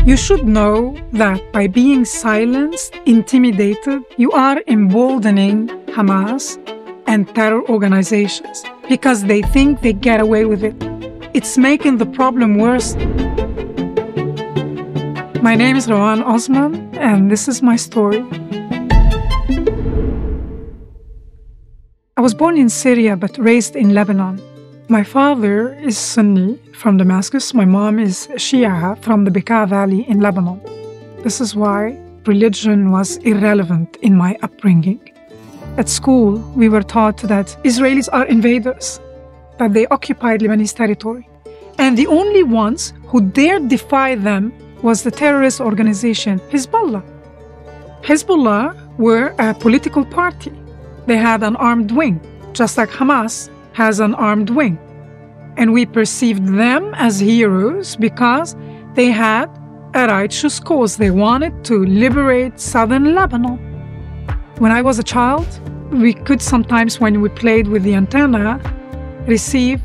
You should know that by being silenced, intimidated, you are emboldening Hamas and terror organizations because they think they get away with it. It's making the problem worse. My name is Rawan Osman, and this is my story. I was born in Syria but raised in Lebanon. My father is Sunni from Damascus. My mom is Shia from the Bekaa Valley in Lebanon. This is why religion was irrelevant in my upbringing. At school, we were taught that Israelis are invaders, that they occupied Lebanese territory. And the only ones who dared defy them was the terrorist organization Hezbollah. Hezbollah were a political party. They had an armed wing, just like Hamas has an armed wing. And we perceived them as heroes because they had a righteous cause. They wanted to liberate southern Lebanon. When I was a child, we could sometimes, when we played with the antenna, receive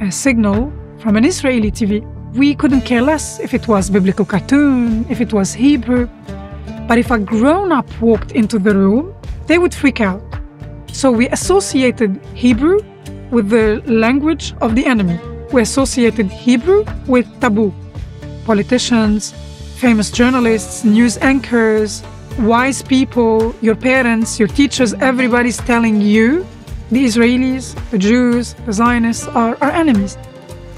a signal from an Israeli TV. We couldn't care less if it was biblical cartoon, if it was Hebrew. But if a grown-up walked into the room, they would freak out. So we associated Hebrew with the language of the enemy. We associated Hebrew with taboo. Politicians, famous journalists, news anchors, wise people, your parents, your teachers, everybody's telling you the Israelis, the Jews, the Zionists are our enemies.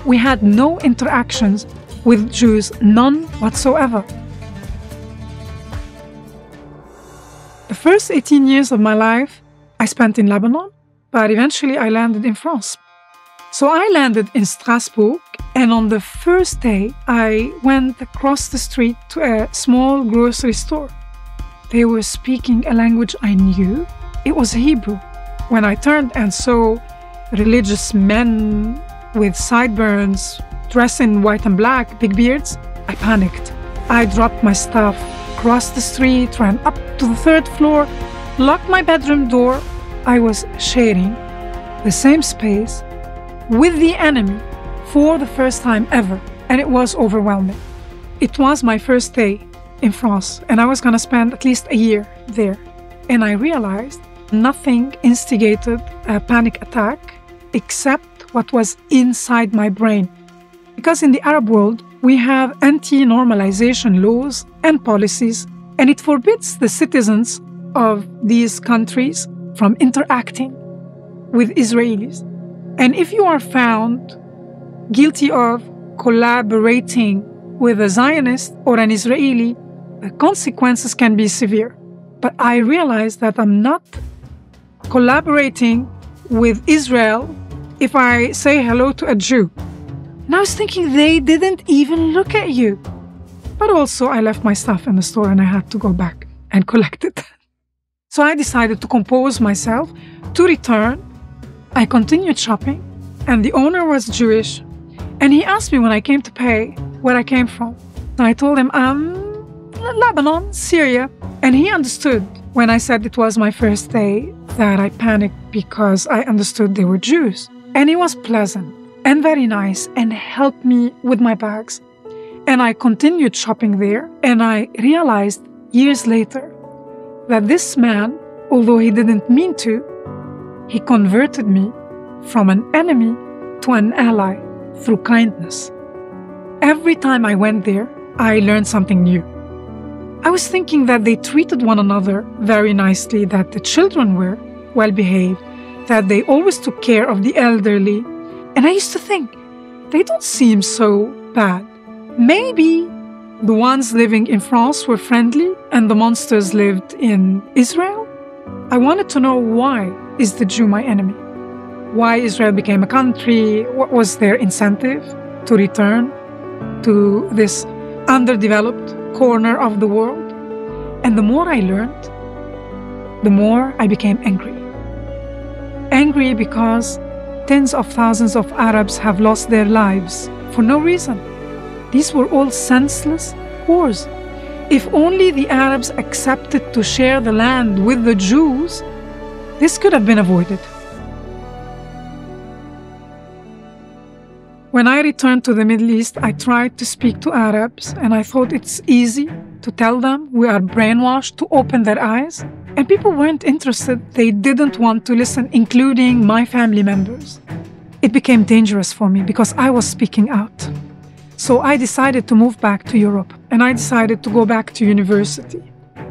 We had no interactions with Jews, none whatsoever. The first 18 years of my life I spent in Lebanon, but eventually I landed in France. So I landed in Strasbourg, and on the first day, I went across the street to a small grocery store. They were speaking a language I knew. It was Hebrew. When I turned and saw religious men with sideburns, dressed in white and black, big beards, I panicked. I dropped my stuff, crossed the street, ran up to the third floor, locked my bedroom door. I was sharing the same space with the enemy for the first time ever, and it was overwhelming. It was my first day in France, and I was going to spend at least a year there. And I realized nothing instigated a panic attack except what was inside my brain. Because in the Arab world, we have anti-normalization laws and policies, and it forbids the citizens of these countries from interacting with Israelis. And if you are found guilty of collaborating with a Zionist or an Israeli, the consequences can be severe. But I realized that I'm not collaborating with Israel if I say hello to a Jew. And I was thinking they didn't even look at you. But also I left my stuff in the store and I had to go back and collect it. So I decided to compose myself to return. I continued shopping, and the owner was Jewish. And he asked me when I came to pay where I came from. And I told him, Lebanon, Syria. And he understood when I said it was my first day that I panicked because I understood they were Jews. And he was pleasant and very nice and helped me with my bags. And I continued shopping there, and I realized years later that this man, although he didn't mean to, he converted me from an enemy to an ally through kindness. Every time I went there, I learned something new. I was thinking that they treated one another very nicely, that the children were well behaved, that they always took care of the elderly. And I used to think, they don't seem so bad. Maybe the ones living in France were friendly and the monsters lived in Israel. I wanted to know, why is the Jew my enemy? Why Israel became a country? What was their incentive to return to this underdeveloped corner of the world? And the more I learned, the more I became angry. Angry because tens of thousands of Arabs have lost their lives for no reason. These were all senseless wars. If only the Arabs accepted to share the land with the Jews, this could have been avoided. When I returned to the Middle East, I tried to speak to Arabs, and I thought it's easy to tell them we are brainwashed, to open their eyes. And people weren't interested. They didn't want to listen, including my family members. It became dangerous for me because I was speaking out. So I decided to move back to Europe, and I decided to go back to university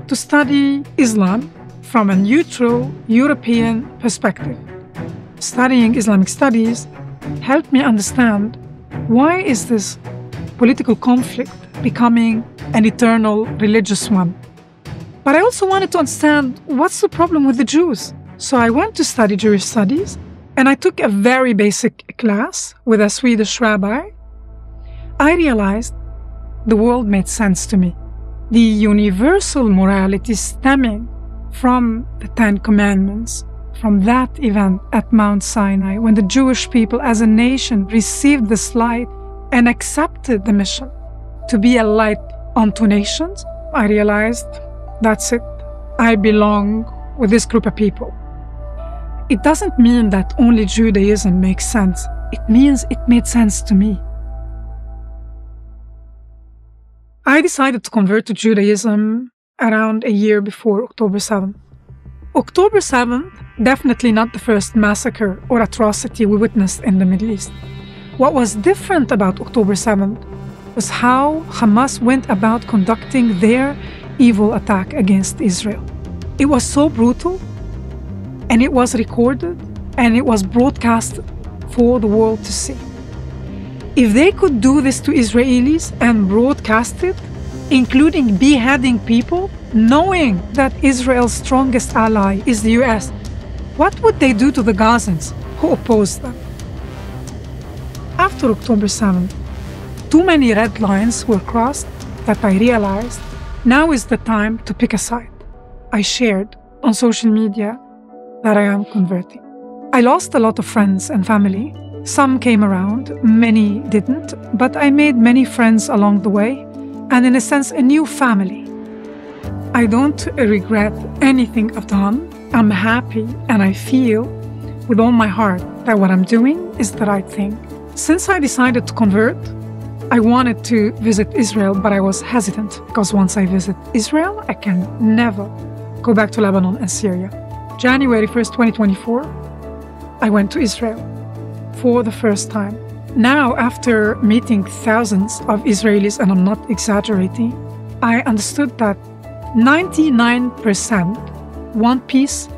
to study Islam from a neutral European perspective. Studying Islamic studies helped me understand why is this political conflict becoming an eternal religious one. But I also wanted to understand what's the problem with the Jews. So I went to study Jewish studies, and I took a very basic class with a Swedish rabbi. I realized the world made sense to me. The universal morality stemming from the Ten Commandments, from that event at Mount Sinai, when the Jewish people as a nation received this light and accepted the mission to be a light unto nations, I realized, that's it. I belong with this group of people. It doesn't mean that only Judaism makes sense. It means it made sense to me. I decided to convert to Judaism around a year before October 7th. October 7th, definitely not the first massacre or atrocity we witnessed in the Middle East. What was different about October 7th was how Hamas went about conducting their evil attack against Israel. It was so brutal, and it was recorded, and it was broadcast for the world to see. If they could do this to Israelis and broadcast it, including beheading people, knowing that Israel's strongest ally is the US, what would they do to the Gazans who opposed them? After October 7th, too many red lines were crossed that I realized now is the time to pick a side. I shared on social media that I am converting. I lost a lot of friends and family. Some came around, many didn't, but I made many friends along the way, and in a sense, a new family. I don't regret anything I've done. I'm happy, and I feel with all my heart that what I'm doing is the right thing. Since I decided to convert, I wanted to visit Israel, but I was hesitant because once I visit Israel, I can never go back to Lebanon and Syria. January 1st, 2024, I went to Israel for the first time. Now, after meeting thousands of Israelis, and I'm not exaggerating, I understood that 99% want peace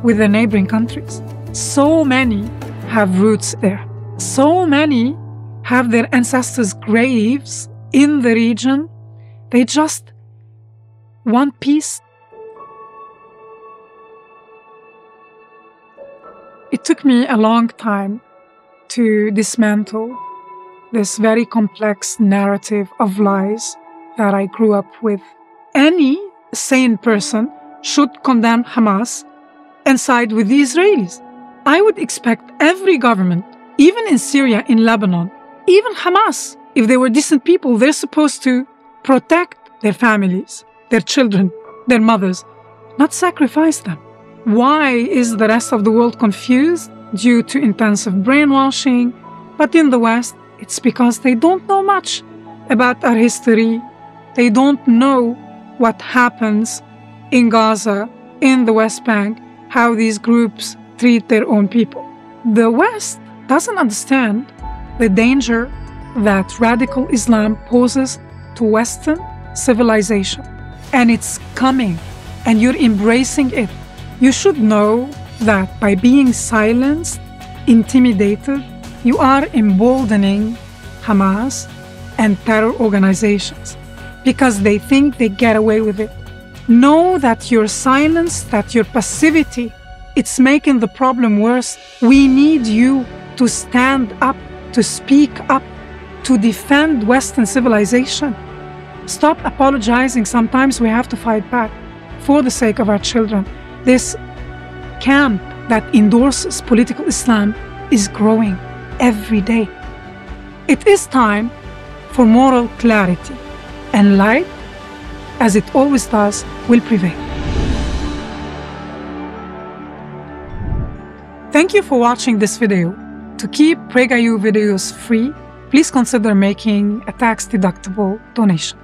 with the neighboring countries. So many have roots there. So many have their ancestors' graves in the region. They just want peace. It took me a long time to dismantle this very complex narrative of lies that I grew up with. Any sane person should condemn Hamas and side with the Israelis. I would expect every government, even in Syria, in Lebanon, even Hamas, if they were decent people, they're supposed to protect their families, their children, their mothers, not sacrifice them. Why is the rest of the world confused? Due to intensive brainwashing. But in the West, it's because they don't know much about our history. They don't know what happens in Gaza, in the West Bank, how these groups treat their own people. The West doesn't understand the danger that radical Islam poses to Western civilization. And it's coming, and you're embracing it. You should know that by being silenced, intimidated, you are emboldening Hamas and terror organizations because they think they get away with it. Know that your silence, that your passivity, it's making the problem worse. We need you to stand up, to speak up, to defend Western civilization. Stop apologizing. Sometimes we have to fight back for the sake of our children. This camp that endorses political Islam is growing every day. It is time for moral clarity, and light, as it always does, will prevail. Thank you for watching this video. To keep PragerU videos free, please consider making a tax-deductible donation.